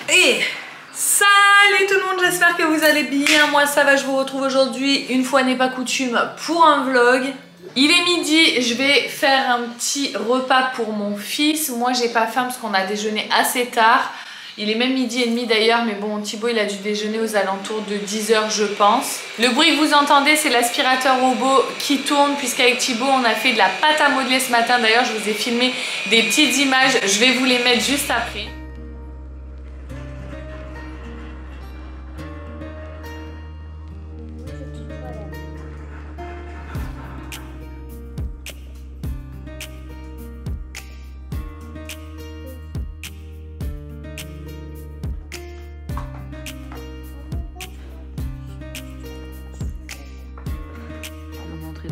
Et salut tout le monde, j'espère que vous allez bien. Moi ça va, je vous retrouve aujourd'hui, une fois n'est pas coutume, pour un vlog. Il est midi, je vais faire un petit repas pour mon fils. Moi j'ai pas faim parce qu'on a déjeuné assez tard. Il est même midi et demi d'ailleurs, mais bon, Thibaut il a dû déjeuner aux alentours de 10 h je pense. Le bruit que vous entendez, c'est l'aspirateur robot qui tourne, puisqu'avec Thibaut on a fait de la pâte à modeler ce matin. D'ailleurs je vous ai filmé des petites images, je vais vous les mettre juste après.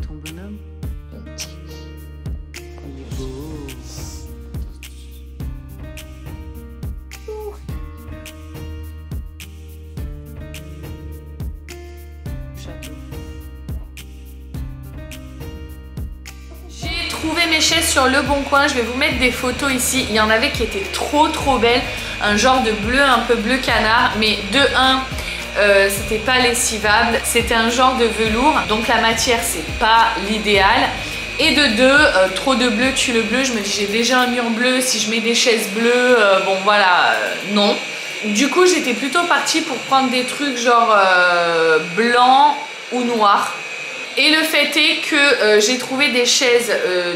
Ton bonhomme. Il est beau. Château. J'ai trouvé mes chaises sur Le Bon Coin. Je vais vous mettre des photos ici. Il y en avait qui étaient trop belles. Un genre de bleu, un peu bleu canard. Mais de 1, c'était pas lessivable, c'était un genre de velours, donc la matière c'est pas l'idéal. Et de 2, trop de bleu tue le bleu. Je me dis j'ai déjà un mur bleu, si je mets des chaises bleues, bon voilà, non. Du coup j'étais plutôt partie pour prendre des trucs genre blanc ou noir. Et le fait est que j'ai trouvé des chaises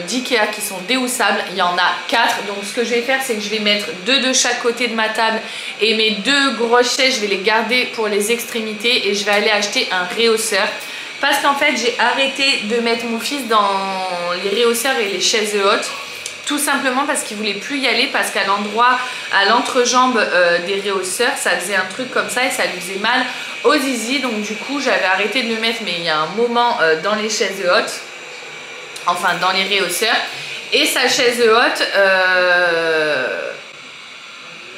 d'Ikea qui sont déhoussables. Il y en a 4. Donc ce que je vais faire, c'est que je vais mettre 2 de chaque côté de ma table. Et mes 2 grosses chaises, je vais les garder pour les extrémités. Et je vais aller acheter un réhausseur. Parce qu'en fait, j'ai arrêté de mettre mon fils dans les réhausseurs et les chaises hautes. Tout simplement parce qu'il voulait plus y aller, parce qu'à l'endroit, à l'entrejambe des réhausseurs, ça faisait un truc comme ça et ça lui faisait mal au zizi. Donc du coup j'avais arrêté de le mettre, mais il y a un moment dans les chaises hautes, enfin dans les réhausseurs. Et sa chaise haute,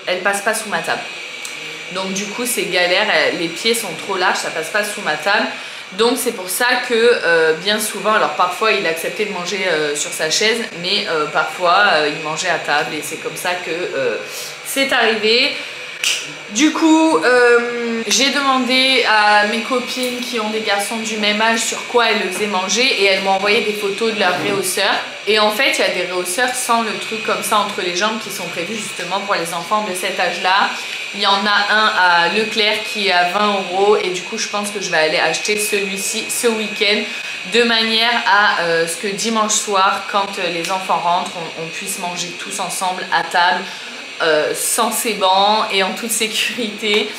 elle passe pas sous ma table. Donc du coup c'est galère, les pieds sont trop larges, ça passe pas sous ma table. Donc c'est pour ça que bien souvent, alors parfois il acceptait de manger sur sa chaise, mais parfois il mangeait à table, et c'est comme ça que c'est arrivé. Du coup j'ai demandé à mes copines qui ont des garçons du même âge sur quoi elles le faisaient manger, et elles m'ont envoyé des photos de leurs réhausseurs. Et en fait il y a des réhausseurs sans le truc comme ça entre les jambes qui sont prévus justement pour les enfants de cet âge là. Il y en a un à Leclerc qui est à 20 €, et du coup je pense que je vais aller acheter celui-ci ce week-end, de manière à ce que dimanche soir, quand les enfants rentrent, on puisse manger tous ensemble à table, sans ces bancs et en toute sécurité.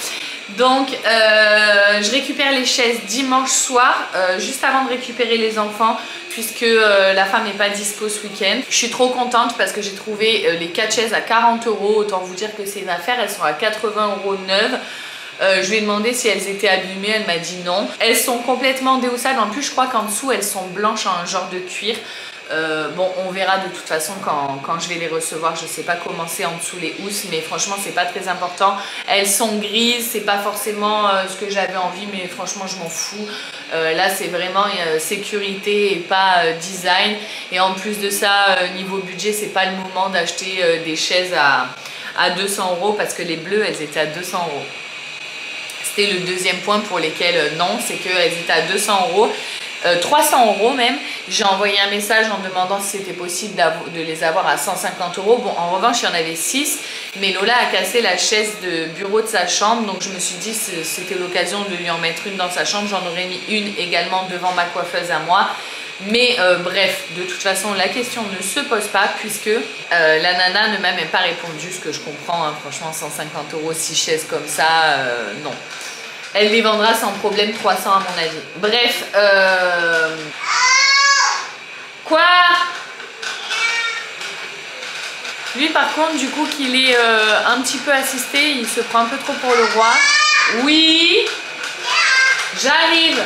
Donc je récupère les chaises dimanche soir, juste avant de récupérer les enfants, puisque la femme n'est pas dispo ce week-end. Je suis trop contente parce que j'ai trouvé les 4 chaises à 40 €. Autant vous dire que c'est une affaire, elles sont à 80 € neuves. Je lui ai demandé si elles étaient abîmées, elle m'a dit non. Elles sont complètement déhoussables, en plus je crois qu'en dessous elles sont blanches en genre de cuir. Bon, on verra de toute façon quand je vais les recevoir. Je sais pas comment c'est en dessous les housses, mais franchement c'est pas très important. Elles sont grises, c'est pas forcément ce que j'avais envie, mais franchement je m'en fous. Là c'est vraiment sécurité et pas design. Et en plus de ça, niveau budget, c'est pas le moment d'acheter des chaises à 200 €, parce que les bleues elles étaient à 200 €. C'était le deuxième point pour lesquels non, c'est qu'elles étaient à 200 €. 300 € même. J'ai envoyé un message en demandant si c'était possible de les avoir à 150 €. Bon, en revanche il y en avait 6, mais Lola a cassé la chaise de bureau de sa chambre, donc je me suis dit c'était l'occasion de lui en mettre une dans sa chambre. J'en aurais mis une également devant ma coiffeuse à moi. Mais bref, de toute façon la question ne se pose pas, puisque la nana ne m'a même pas répondu, ce que je comprends, hein. Franchement 150 €, 6 chaises comme ça, non. Elle les vendra sans problème 300 à mon avis. Bref, quoi? Lui par contre, du coup qu'il est un petit peu assisté, il se prend un peu trop pour le roi. Oui, j'arrive.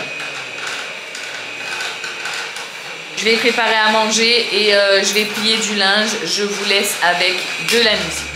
Je vais préparer à manger et je vais plier du linge. Je vous laisse avec de la musique.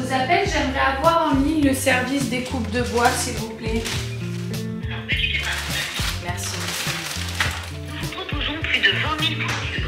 vous appelle, j'aimerais avoir en ligne le service des coupes de bois, s'il vous plaît. Merci. Nous proposons plus de 20 000 produits.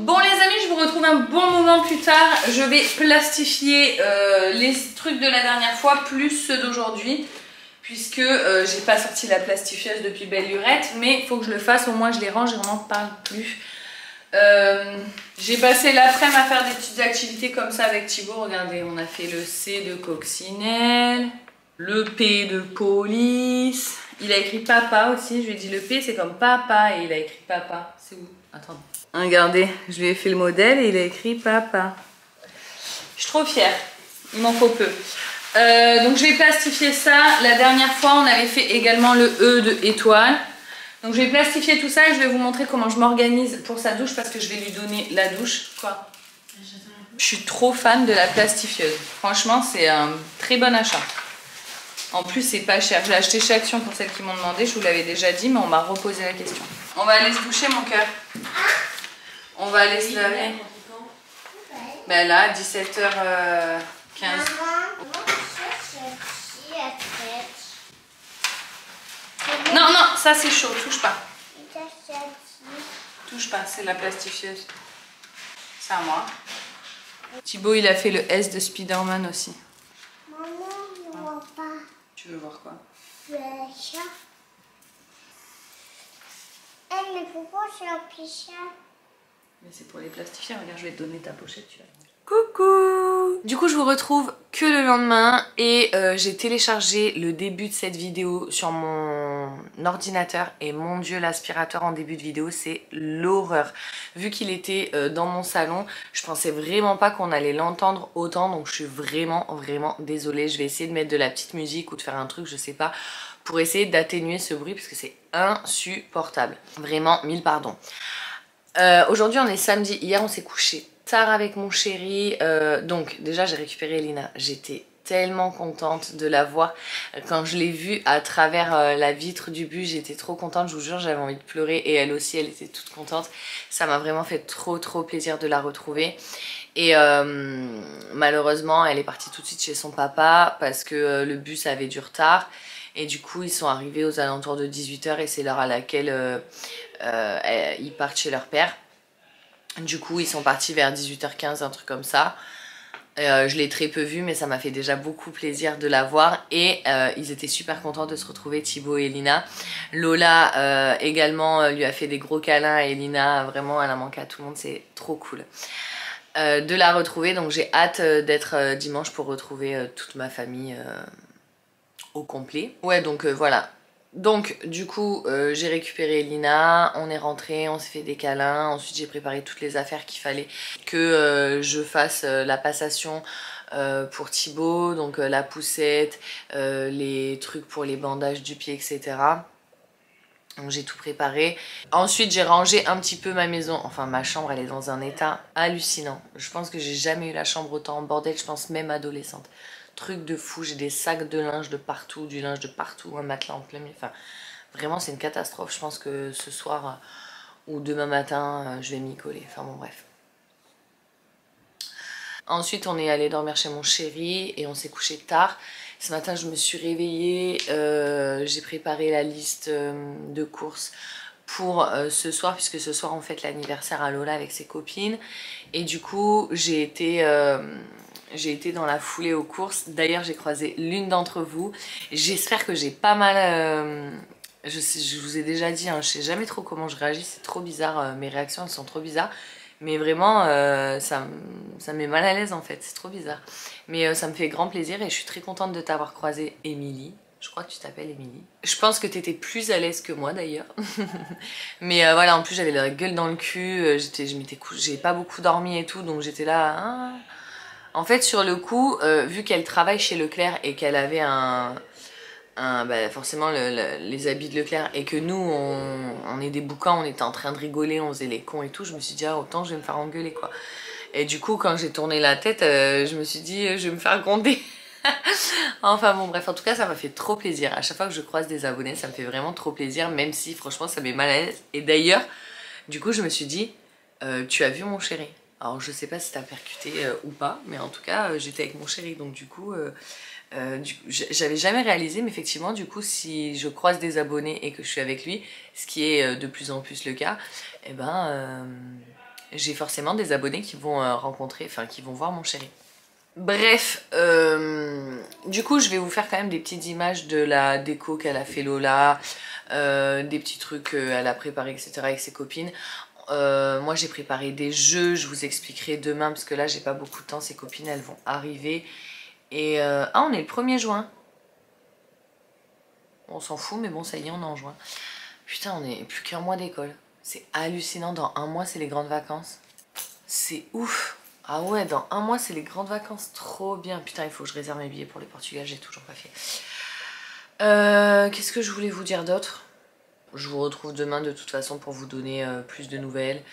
Bon les amis, je vous retrouve un bon moment plus tard. Je vais plastifier les trucs de la dernière fois plus ceux d'aujourd'hui, puisque j'ai pas sorti la plastifieuse depuis belle lurette, mais il faut que je le fasse, au moins je les range et on n'en parle plus. J'ai passé l'après-midi à faire des petites activités comme ça avec Thibaut. Regardez, on a fait le C de coccinelle, le P de police. Il a écrit papa aussi, je lui ai dit le P c'est comme papa et il a écrit papa. C'est où? Attends. Regardez, je lui ai fait le modèle et il a écrit papa. Je suis trop fière, il m'en faut peu. Donc je vais plastifier ça. La dernière fois on avait fait également le E de étoile. Donc je vais plastifier tout ça et je vais vous montrer comment je m'organise pour sa douche parce que je vais lui donner la douche. Quoi? Je suis trop fan de la plastifieuse. Franchement c'est un très bon achat. En plus c'est pas cher. Je l'ai acheté chez Action pour celles qui m'ont demandé. Je vous l'avais déjà dit mais on m'a reposé la question. On va aller se doucher mon cœur. On va aller se laver. Ben là, 17h15. Non, non, ça c'est chaud, touche pas. Touche pas, c'est la plastifieuse. C'est à moi. Thibaut, il a fait le S de Spider-Man aussi. Maman, je ne vois pas. Tu veux voir quoi? Le chat. Eh, mais pourquoi c'est un petit chat? Mais c'est pour les plastifier, regarde, je vais te donner ta pochette, tu vas. Coucou! Du coup, je vous retrouve que le lendemain et j'ai téléchargé le début de cette vidéo sur mon ordinateur et mon dieu, l'aspirateur en début de vidéo, c'est l'horreur. Vu qu'il était dans mon salon, je pensais vraiment pas qu'on allait l'entendre autant, donc je suis vraiment désolée. Je vais essayer de mettre de la petite musique ou de faire un truc, je sais pas, pour essayer d'atténuer ce bruit parce que c'est insupportable. Vraiment, mille pardons. Aujourd'hui on est samedi, hier on s'est couché tard avec mon chéri, donc déjà j'ai récupéré Elina, j'étais tellement contente de la voir. Quand je l'ai vue à travers la vitre du bus, j'étais trop contente, je vous jure j'avais envie de pleurer et elle aussi elle était toute contente. Ça m'a vraiment fait trop plaisir de la retrouver. Et malheureusement elle est partie tout de suite chez son papa parce que le bus avait du retard. Et du coup ils sont arrivés aux alentours de 18h et c'est l'heure à laquelle ils partent chez leur père. Du coup ils sont partis vers 18h15, un truc comme ça. Je l'ai très peu vu mais ça m'a fait déjà beaucoup plaisir de la voir. Et ils étaient super contents de se retrouver, Thibaut et Elina. Lola également lui a fait des gros câlins et Elina vraiment elle a manqué à tout le monde, c'est trop cool. De la retrouver, donc j'ai hâte d'être dimanche pour retrouver toute ma famille au complet. Ouais donc voilà. Donc du coup j'ai récupéré Elina, on est rentré, on s'est fait des câlins, ensuite j'ai préparé toutes les affaires qu'il fallait que je fasse la passation pour Thibaut, donc la poussette, les trucs pour les bandages du pied, etc. Donc j'ai tout préparé. Ensuite j'ai rangé un petit peu ma maison, enfin ma chambre elle est dans un état hallucinant. Je pense que j'ai jamais eu la chambre autant en bordel, je pense même adolescente. Truc de fou, j'ai des sacs de linge de partout, du linge de partout, un matelas en plein milieu, enfin vraiment c'est une catastrophe. Je pense que ce soir ou demain matin je vais m'y coller, enfin bon bref. Ensuite on est allé dormir chez mon chéri et on s'est couché tard. Ce matin, je me suis réveillée, j'ai préparé la liste de courses pour ce soir, puisque ce soir on fête l'anniversaire à Lola avec ses copines. Et du coup, j'ai été dans la foulée aux courses. D'ailleurs, j'ai croisé l'une d'entre vous. J'espère que j'ai pas mal... je vous ai déjà dit, hein, je sais jamais trop comment je réagis, c'est trop bizarre, mes réactions elles sont trop bizarres. Mais vraiment, ça me met mal à l'aise en fait, c'est trop bizarre. Mais ça me fait grand plaisir et je suis très contente de t'avoir croisée, Émilie. Je crois que tu t'appelles Émilie. Je pense que t'étais plus à l'aise que moi d'ailleurs. Mais voilà, en plus j'avais la gueule dans le cul, j'ai pas beaucoup dormi et tout, donc j'étais là... hein. En fait, sur le coup, vu qu'elle travaille chez Leclerc et qu'elle avait forcément les habits de Leclerc et que nous on est des boucans, on était en train de rigoler, on faisait les cons et tout, je me suis dit ah, autant je vais me faire engueuler quoi. Et du coup quand j'ai tourné la tête, je me suis dit je vais me faire gronder. Enfin bon bref, en tout cas ça m'a fait trop plaisir. À chaque fois que je croise des abonnés ça me fait vraiment trop plaisir, même si franchement ça m'est mal à l'aise. Et d'ailleurs du coup je me suis dit tu as vu mon chéri? Alors je sais pas si t'as percuté ou pas, mais en tout cas j'étais avec mon chéri, donc du coup j'avais jamais réalisé, mais effectivement du coup si je croise des abonnés et que je suis avec lui, ce qui est de plus en plus le cas, et j'ai forcément des abonnés qui vont qui vont voir mon chéri. Bref, du coup je vais vous faire quand même des petites images de la déco qu'elle a fait Lola, des petits trucs qu'elle a préparé etc avec ses copines. Moi j'ai préparé des jeux, je vous expliquerai demain parce que là j'ai pas beaucoup de temps, ses copines elles vont arriver. Et ah on est le 1er juin. On s'en fout mais bon ça y est on est en juin. Putain on est plus qu'un mois d'école. C'est hallucinant, dans un mois c'est les grandes vacances. C'est ouf. Ah ouais dans un mois c'est les grandes vacances, trop bien. Putain il faut que je réserve mes billets pour le Portugal, j'ai toujours pas fait. Qu'est-ce que je voulais vous dire d'autre? Je vous retrouve demain de toute façon pour vous donner plus de nouvelles.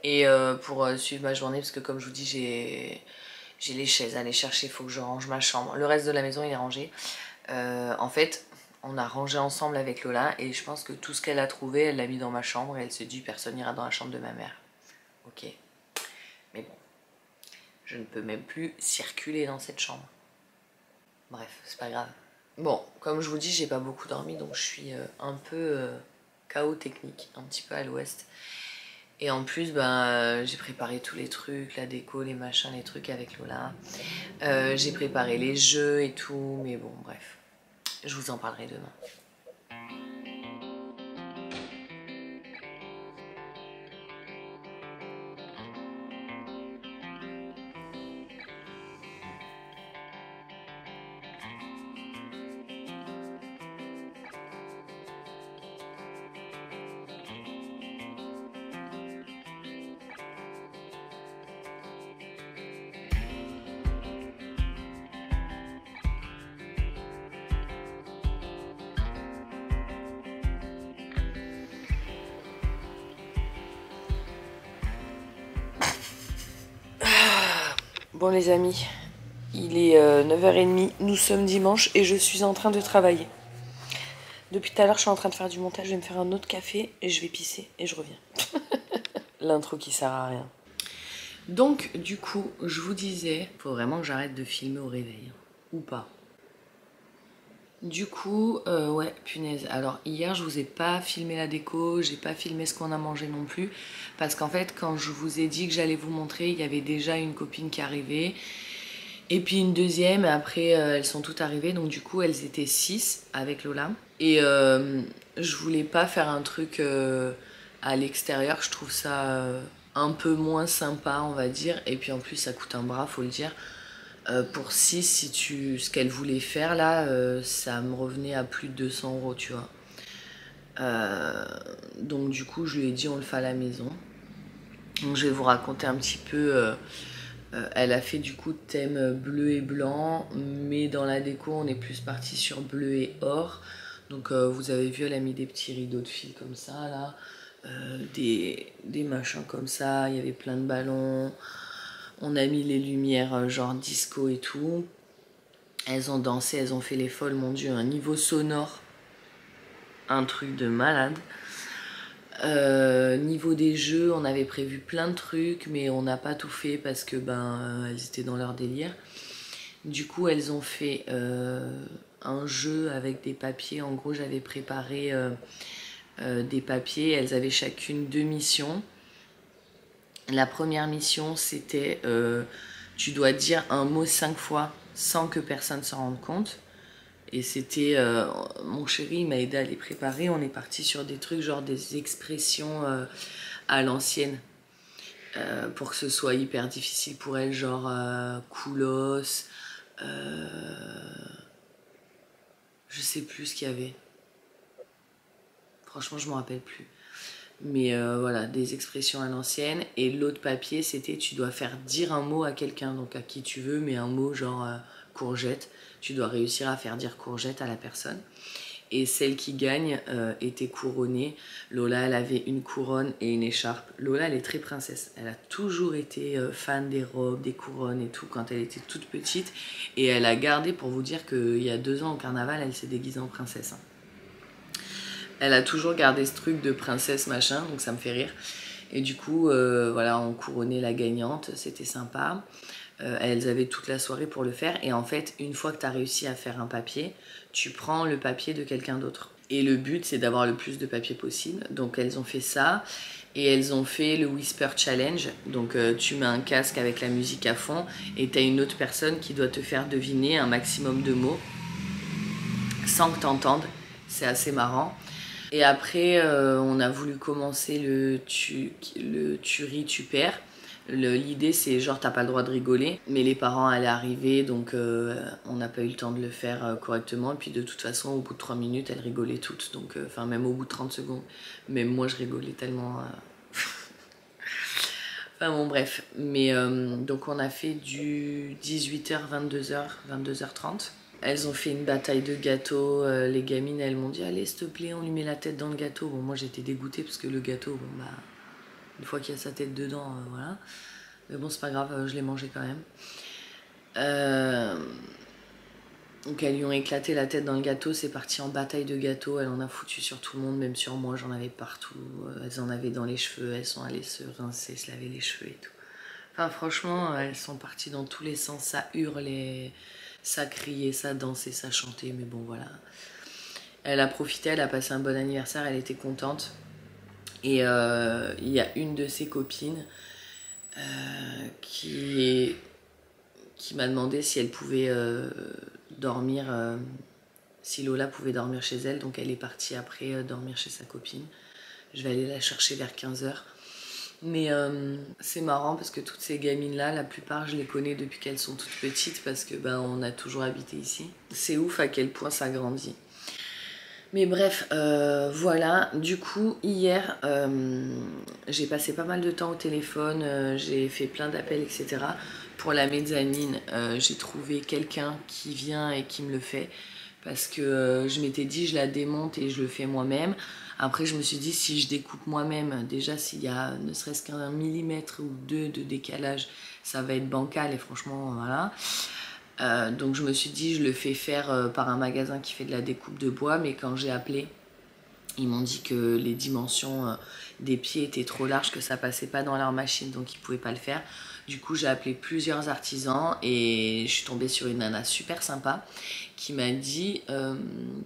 Et pour suivre ma journée parce que comme je vous dis j'ai les chaises à aller chercher, il faut que je range ma chambre. Le reste de la maison il est rangé. En fait, on a rangé ensemble avec Lola et je pense que tout ce qu'elle a trouvé, elle l'a mis dans ma chambre et elle se dit personne n'ira dans la chambre de ma mère. Ok. Mais bon, je ne peux même plus circuler dans cette chambre. Bref, c'est pas grave. Bon, comme je vous dis, j'ai pas beaucoup dormi donc je suis un peu KO technique, un petit peu à l'ouest. Et en plus, j'ai préparé tous les trucs, la déco, les machins, les trucs avec Lola. J'ai préparé les jeux et tout, mais bon, bref. Je vous en parlerai demain. Bon les amis, il est 9h30, nous sommes dimanche et je suis en train de travailler. Depuis tout à l'heure je suis en train de faire du montage, je vais me faire un autre café et je vais pisser et je reviens. L'intro qui sert à rien. Donc du coup, je vous disais, faut vraiment que j'arrête de filmer au réveil, ou pas. Du coup, ouais, punaise. Alors hier, je vous ai pas filmé la déco, j'ai pas filmé ce qu'on a mangé non plus. Parce qu'en fait, quand je vous ai dit que j'allais vous montrer, il y avait déjà une copine qui arrivait. Et puis une deuxième, et après elles sont toutes arrivées. Donc du coup, elles étaient 6 avec Lola. Et je voulais pas faire un truc à l'extérieur, je trouve ça un peu moins sympa, on va dire. Et puis en plus, ça coûte un bras, faut le dire. Pour 6, ce qu'elle voulait faire là, ça me revenait à plus de 200 €, tu vois. Donc du coup, je lui ai dit on le fait à la maison. Donc je vais vous raconter un petit peu. Elle a fait du coup thème bleu et blanc, mais dans la déco, on est plus parti sur bleu et or. Donc vous avez vu, elle a mis des petits rideaux de fil comme ça là, des machins comme ça. Il y avait plein de ballons. On a mis les lumières genre disco et tout. Elles ont dansé, elles ont fait les folles, mon dieu, un niveau sonore, un truc de malade. Niveau des jeux, on avait prévu plein de trucs, mais on n'a pas tout fait parce que elles étaient dans leur délire. Du coup, elles ont fait un jeu avec des papiers. En gros, j'avais préparé des papiers. Elles avaient chacune 2 missions. La première mission, c'était tu dois dire un mot 5 fois sans que personne s'en rende compte. Et c'était, mon chéri m'a aidé à les préparer. On est parti sur des trucs genre des expressions à l'ancienne. Pour que ce soit hyper difficile pour elle, genre coolos, je sais plus ce qu'il y avait. Franchement, je me rappelle plus. Mais voilà, des expressions à l'ancienne. Et l'autre papier, c'était tu dois faire dire un mot à quelqu'un, donc à qui tu veux, mais un mot genre courgette. Tu dois réussir à faire dire courgette à la personne. Et celle qui gagne était couronnée. Lola, elle avait une couronne et une écharpe. Lola, elle est très princesse. Elle a toujours été fan des robes, des couronnes et tout quand elle était toute petite. Et elle a gardé, pour vous dire qu'il y a 2 ans au carnaval, elle s'est déguisée en princesse. Elle a toujours gardé ce truc de princesse machin, donc ça me fait rire. Et du coup, voilà, on couronnait la gagnante, c'était sympa. Elles avaient toute la soirée pour le faire. Et en fait, une fois que tu as réussi à faire un papier, tu prends le papier de quelqu'un d'autre. Et le but, c'est d'avoir le plus de papier possible. Donc elles ont fait ça. Et elles ont fait le Whisper Challenge. Donc tu mets un casque avec la musique à fond. Et tu as une autre personne qui doit te faire deviner un maximum de mots sans que tu entendes. C'est assez marrant. Et après, on a voulu commencer le tu ris, tu perds. L'idée, c'est genre, t'as pas le droit de rigoler, mais les parents allaient arriver, donc on n'a pas eu le temps de le faire correctement. Et puis de toute façon, au bout de 3 minutes, elles rigolaient toutes, donc enfin, même au bout de 30 secondes. Même moi, je rigolais tellement. Enfin bon, bref. Mais donc, on a fait du 18h, 22h, 22h30. Elles ont fait une bataille de gâteaux. Les gamines, elles m'ont dit allez, s'il te plaît, on lui met la tête dans le gâteau. Bon, moi j'étais dégoûtée parce que le gâteau, bon bah, une fois qu'il y a sa tête dedans, voilà. Mais bon, c'est pas grave, je l'ai mangé quand même. Donc elles lui ont éclaté la tête dans le gâteau. C'est parti en bataille de gâteaux. Elle en a foutu sur tout le monde, même sur moi, j'en avais partout. Elles en avaient dans les cheveux. Elles sont allées se rincer, se laver les cheveux et tout. Enfin, franchement, elles sont parties dans tous les sens. Ça hurlait. Ça criait, ça dansait, ça chantait, mais bon voilà. Elle a profité, elle a passé un bon anniversaire, elle était contente. Et il y a une de ses copines qui m'a demandé si elle pouvait dormir, si Lola pouvait dormir chez elle. Donc elle est partie après dormir chez sa copine. Je vais aller la chercher vers 15h. Mais c'est marrant parce que toutes ces gamines-là, la plupart, je les connais depuis qu'elles sont toutes petites parce que ben, on a toujours habité ici. C'est ouf à quel point ça grandit. Mais bref, voilà. Du coup, hier, j'ai passé pas mal de temps au téléphone, j'ai fait plein d'appels, etc. Pour la mezzanine, j'ai trouvé quelqu'un qui vient et qui me le fait. Parce que je m'étais dit, je la démonte et je le fais moi-même. Après, je me suis dit, si je découpe moi-même, déjà, s'il y a ne serait-ce qu'un millimètre ou 2 de décalage, ça va être bancal et franchement, voilà. Donc, je me suis dit, je le fais faire par un magasin qui fait de la découpe de bois. Mais quand j'ai appelé, ils m'ont dit que les dimensions des pieds étaient trop larges, que ça passait pas dans leur machine, donc ils pouvaient pas le faire. Du coup, j'ai appelé plusieurs artisans et je suis tombée sur une nana super sympa qui m'a dit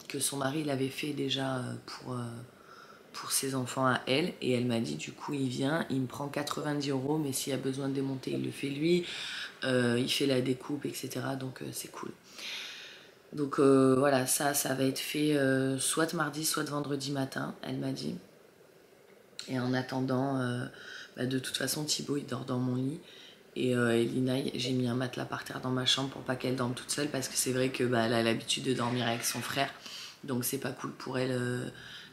que son mari l'avait fait déjà pour ses enfants à elle. Et elle m'a dit, du coup, il vient, il me prend 90 €, mais s'il y a besoin de démonter, il le fait lui. Il fait la découpe, etc. Donc, c'est cool. Donc, voilà, ça va être fait soit mardi, soit vendredi matin, elle m'a dit. Et en attendant, de toute façon, Thibaut, il dort dans mon lit. Et Linaï, j'ai mis un matelas par terre dans ma chambre pour pas qu'elle dorme toute seule parce que c'est vrai que elle a l'habitude de dormir avec son frère. Donc c'est pas cool pour elle,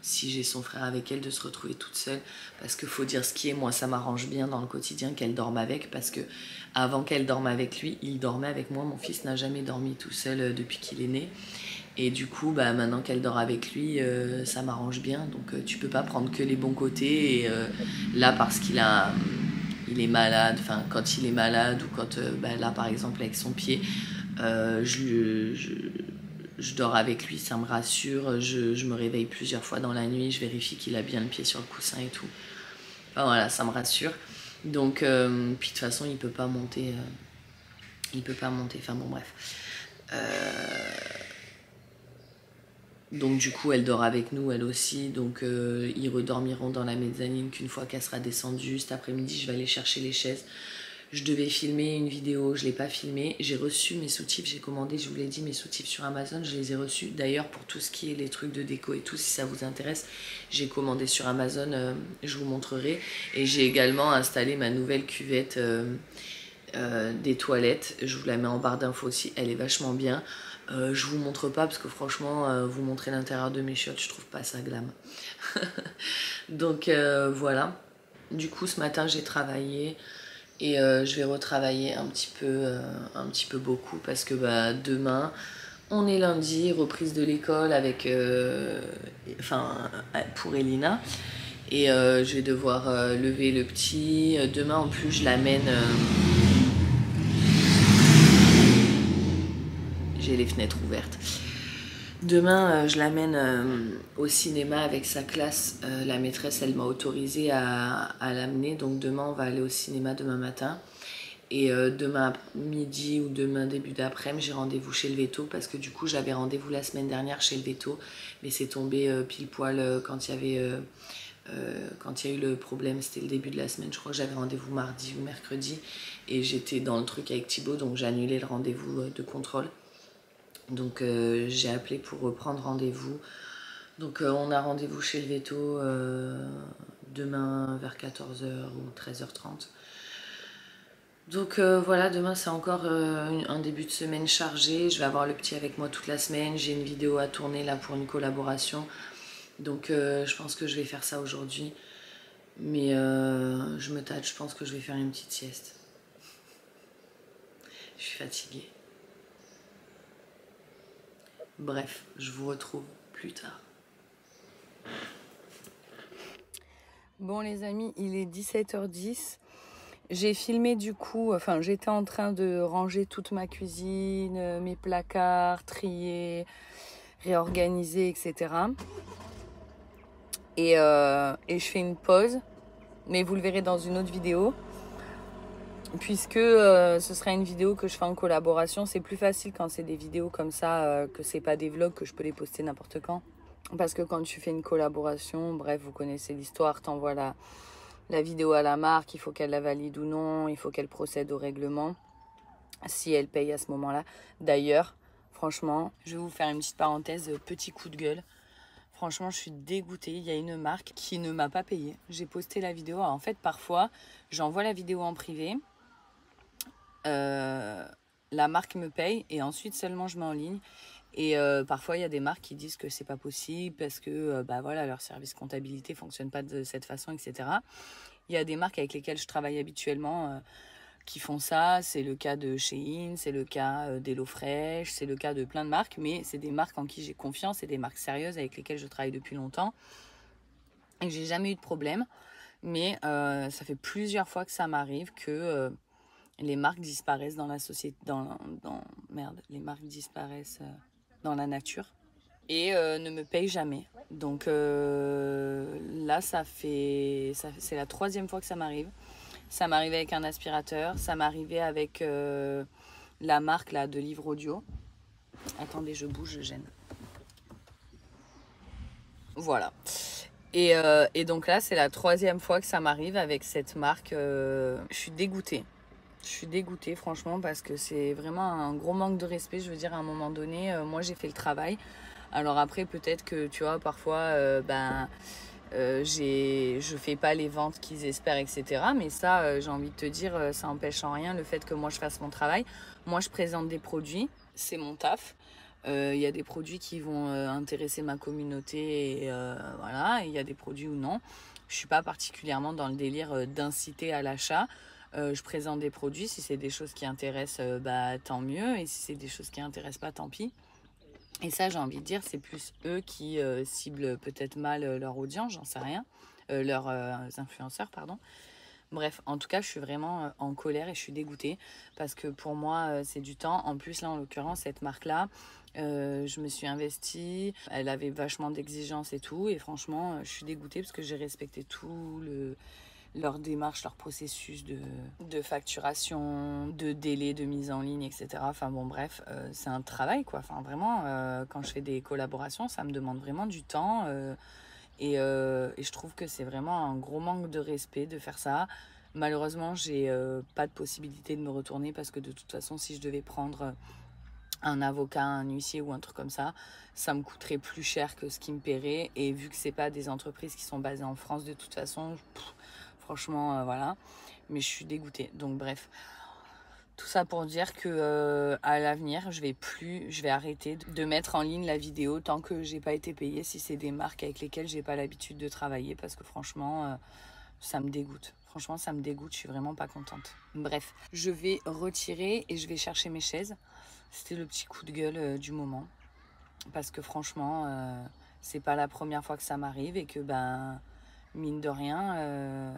si j'ai son frère avec elle, de se retrouver toute seule. Parce qu'il faut dire ce qui est, moi ça m'arrange bien dans le quotidien qu'elle dorme avec. Parce que avant qu'elle dorme avec lui, il dormait avec moi. Mon fils n'a jamais dormi tout seul depuis qu'il est né. Et du coup, maintenant qu'elle dort avec lui, ça m'arrange bien. Donc tu peux pas prendre que les bons côtés. Et là, parce qu'il est malade, enfin quand il est malade ou quand là par exemple avec son pied, je dors avec lui, ça me rassure, je me réveille plusieurs fois dans la nuit, je vérifie qu'il a bien le pied sur le coussin et tout. Enfin voilà, ça me rassure. Donc puis de toute façon il peut pas monter Il peut pas monter, enfin bon bref. Donc du coup elle dort avec nous elle aussi, donc ils redormiront dans la mezzanine qu'une fois qu'elle sera descendue. Cet après-midi je vais aller chercher les chaises. Je devais filmer une vidéo, je ne l'ai pas filmée. J'ai reçu mes soutifs, j'ai commandé, je vous l'ai dit, mes soutifs sur Amazon, je les ai reçus. D'ailleurs pour tout ce qui est les trucs de déco et tout, si ça vous intéresse, j'ai commandé sur Amazon, je vous montrerai. Et j'ai également installé ma nouvelle cuvette des toilettes, je vous la mets en barre d'infos aussi, elle est vachement bien. Je vous montre pas parce que franchement vous montrer l'intérieur de mes chiottes, je trouve pas ça glam. Donc voilà, du coup ce matin j'ai travaillé et je vais retravailler un petit peu beaucoup parce que bah, demain on est lundi, reprise de l'école avec pour Elina et je vais devoir lever le petit. Demain en plus je l'amène j'ai les fenêtres ouvertes. Demain, je l'amène au cinéma avec sa classe. La maîtresse, elle m'a autorisé à l'amener. Donc demain, on va aller au cinéma demain matin. Et demain midi ou demain début d'après-midi, j'ai rendez-vous chez le Veto. Parce que du coup, j'avais rendez-vous la semaine dernière chez le Veto. Mais c'est tombé pile poil quand il y a eu le problème. C'était le début de la semaine. Je crois que j'avais rendez-vous mardi ou mercredi. Et j'étais dans le truc avec Thibaut. Donc j'ai annulé le rendez-vous de contrôle. Donc j'ai appelé pour reprendre rendez-vous. Donc on a rendez-vous chez le Veto demain vers 14 h ou 13 h 30. Donc voilà, demain c'est encore un début de semaine chargé. Je vais avoir le petit avec moi toute la semaine. J'ai une vidéo à tourner là pour une collaboration. Donc je pense que je vais faire ça aujourd'hui. Mais je me tâte, je pense que je vais faire une petite sieste. Je suis fatiguée. Bref, je vous retrouve plus tard. Bon les amis, il est 17 h 10. J'ai filmé du coup, enfin j'étais en train de ranger toute ma cuisine, mes placards, trier, réorganiser, etc. Et je fais une pause, mais vous le verrez dans une autre vidéo. Puisque ce sera une vidéo que je fais en collaboration, c'est plus facile quand c'est des vidéos comme ça, que c'est pas des vlogs, que je peux les poster n'importe quand. Parce que quand tu fais une collaboration, bref, vous connaissez l'histoire, t'envoies la vidéo à la marque, il faut qu'elle la valide ou non, il faut qu'elle procède au règlement, si elle paye à ce moment-là. D'ailleurs, franchement, je vais vous faire une petite parenthèse, petit coup de gueule. Franchement, je suis dégoûtée. Il y a une marque qui ne m'a pas payé. J'ai posté la vidéo. Alors, en fait, parfois, j'envoie la vidéo en privé. La marque me paye et ensuite seulement je mets en ligne. Et parfois, il y a des marques qui disent que c'est pas possible parce que bah, voilà, leur service comptabilité fonctionne pas de cette façon, etc. Il y a des marques avec lesquelles je travaille habituellement qui font ça. C'est le cas de Shein, c'est le cas d'HelloFresh, c'est le cas de plein de marques. Mais c'est des marques en qui j'ai confiance, c'est des marques sérieuses avec lesquelles je travaille depuis longtemps. Et j'ai jamais eu de problème. Mais ça fait plusieurs fois que ça m'arrive que les marques disparaissent dans la société, les marques disparaissent dans la nature et ne me payent jamais. Donc là, c'est la 3e fois que ça m'arrive. Ça m'arrivait avec un aspirateur, ça m'arrivait avec la marque là, de livres audio. Attendez, je bouge, je gêne. Voilà. Et donc là, c'est la 3e fois que ça m'arrive avec cette marque. Je suis dégoûtée. Je suis dégoûtée franchement parce que c'est vraiment un gros manque de respect. Je veux dire à un moment donné, moi j'ai fait le travail. Alors après peut-être que tu vois parfois je fais pas les ventes qu'ils espèrent, etc. Mais ça j'ai envie de te dire ça n'empêche en rien le fait que moi je fasse mon travail. Moi je présente des produits, c'est mon taf. Il y a des produits qui vont intéresser ma communauté et voilà. Il y a des produits où non. Je suis pas particulièrement dans le délire d'inciter à l'achat. Je présente des produits, si c'est des choses qui intéressent, bah, tant mieux, et si c'est des choses qui intéressent pas, tant pis. Et ça, j'ai envie de dire, c'est plus eux qui ciblent peut-être mal leur audience, j'en sais rien, leurs influenceurs, pardon. Bref, en tout cas, je suis vraiment en colère et je suis dégoûtée parce que pour moi, c'est du temps. En plus, là, en l'occurrence, cette marque-là, je me suis investie, elle avait vachement d'exigences et tout, et franchement, je suis dégoûtée parce que j'ai respecté leur démarche, leur processus de facturation, de délai de mise en ligne, etc. Enfin bon bref, c'est un travail quoi. Enfin vraiment, quand je fais des collaborations, ça me demande vraiment du temps et je trouve que c'est vraiment un gros manque de respect de faire ça. Malheureusement, j'ai pas de possibilité de me retourner parce que de toute façon, si je devais prendre un avocat, un huissier ou un truc comme ça me coûterait plus cher que ce qui me paierait. Et vu que c'est pas des entreprises qui sont basées en France, de toute façon, franchement, voilà. Mais je suis dégoûtée. Donc bref, tout ça pour dire que à l'avenir, je vais arrêter de mettre en ligne la vidéo tant que j'ai pas été payée si c'est des marques avec lesquelles j'ai pas l'habitude de travailler parce que franchement, ça me dégoûte. Franchement, ça me dégoûte, je suis vraiment pas contente. Bref, je vais retirer et je vais chercher mes chaises. C'était le petit coup de gueule du moment. Parce que franchement, c'est pas la première fois que ça m'arrive et que, mine de rien,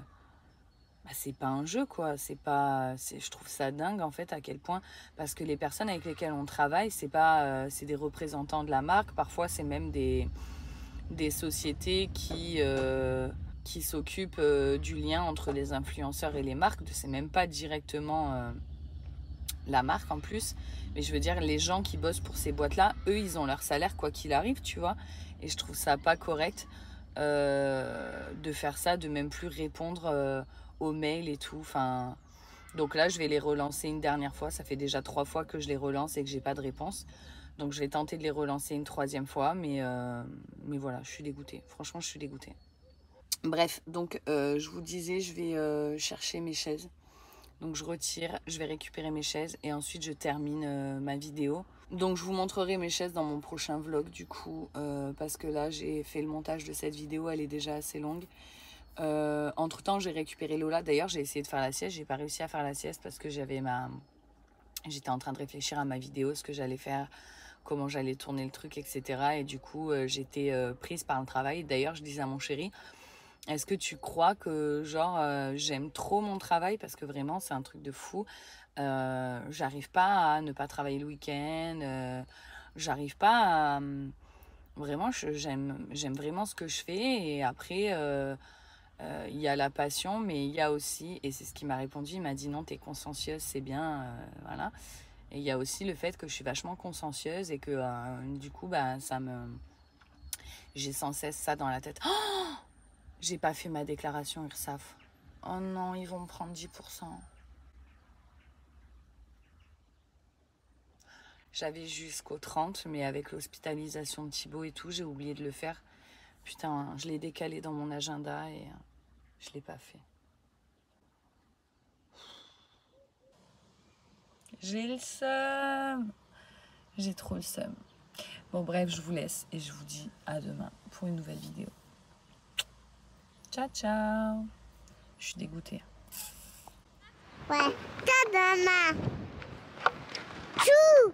c'est pas un jeu, quoi. Je trouve ça dingue, en fait, à quel point... Parce que les personnes avec lesquelles on travaille, c'est des représentants de la marque. Parfois, c'est même des sociétés qui s'occupent du lien entre les influenceurs et les marques. C'est même pas directement la marque en plus, mais je veux dire les gens qui bossent pour ces boîtes là, eux ils ont leur salaire quoi qu'il arrive, tu vois, et je trouve ça pas correct de faire ça, de même plus répondre aux mails et tout. Enfin, donc là je vais les relancer une dernière fois, ça fait déjà 3 fois que je les relance et que j'ai pas de réponse, donc je vais tenter de les relancer une 3e fois, mais voilà, je suis dégoûtée, franchement je suis dégoûtée. Bref, donc je vous disais, je vais chercher mes chaises. Donc je retire, je vais récupérer mes chaises et ensuite je termine ma vidéo. Donc je vous montrerai mes chaises dans mon prochain vlog du coup, parce que là j'ai fait le montage de cette vidéo, elle est déjà assez longue. Entre temps j'ai récupéré Lola, d'ailleurs j'ai essayé de faire la sieste, j'ai pas réussi à faire la sieste parce que j'étais en train de réfléchir à ma vidéo, ce que j'allais faire, comment j'allais tourner le truc, etc. Et du coup j'étais prise par le travail. D'ailleurs je disais à mon chéri, est-ce que tu crois que genre j'aime trop mon travail parce que vraiment c'est un truc de fou. J'arrive pas à ne pas travailler le week-end. J'arrive pas à... Vraiment, j'aime vraiment ce que je fais. Et après, il y a la passion, mais il y a aussi, et c'est ce qu'il m'a répondu, il m'a dit non, t'es consciencieuse, c'est bien, voilà. Et il y a aussi le fait que je suis vachement consciencieuse et que du coup, j'ai sans cesse ça dans la tête. Oh, j'ai pas fait ma déclaration URSSAF. Oh non, ils vont me prendre 10%. J'avais jusqu'au 30, mais avec l'hospitalisation de Thibaut et tout, j'ai oublié de le faire. Putain, je l'ai décalé dans mon agenda et je l'ai pas fait. J'ai le seum. J'ai trop le seum. Bon bref, je vous laisse et je vous dis à demain pour une nouvelle vidéo. Ciao, ciao. Je suis dégoûtée. Ouais, ta maman. Chou.